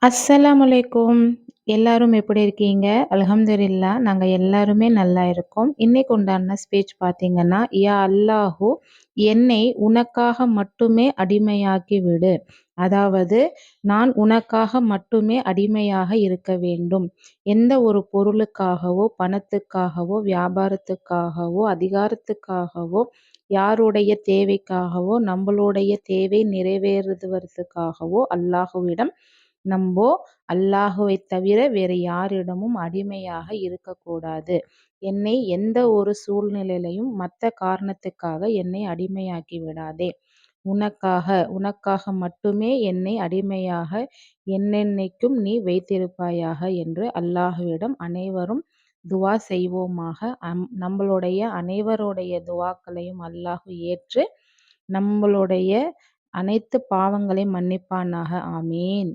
அஸ்ஸலாமு அலைக்கும். எல்லாரும் எப்படி இருக்கீங்க? அல்ஹம்துலில்லாஹ் நாங்க எல்லாருமே நல்லா இருக்கோம். இன்னைக்கு உண்டான ஸ்பீச் பார்த்தீங்கன்னா, யா அல்லாஹு என்னை உனக்காக மட்டுமே அடிமையாக்கி விடு. அதாவது நான் உனக்காக மட்டுமே அடிமையாக இருக்க வேண்டும். எந்த ஒரு பொருளுக்காகவோ, பணத்துக்காகவோ, வியாபாரத்துக்காகவோ, அதிகாரத்துக்காகவோ, யாருடைய தேவைக்காகவோ, நம்பளுடைய தேவை நிறைவேறுவதற்காகவோ அல்லாஹ்விடம் நம்போ அல்லாஹுவைத் தவிர வேறு யாரிடமும் அடிமையாக இருக்கக்கூடாது. என்னை எந்த ஒரு சூழ்நிலையிலும் மத்த காரணத்துக்காக என்னை அடிமையாக்கி விடாதே. உனக்காக மட்டுமே என்னை அடிமையாக என்னென்னைக்கும் நீ வைத்திருப்பாயாக என்று அல்லாஹ்விடம் அனைவரும் துஆ செய்வோமாக. நம்மளுடைய அனைவருடைய துஆக்களையும் அல்லாஹ் ஏற்று நம்மளுடைய அனைத்து பாவங்களையும் மன்னிப்பானாக. ஆமீன்.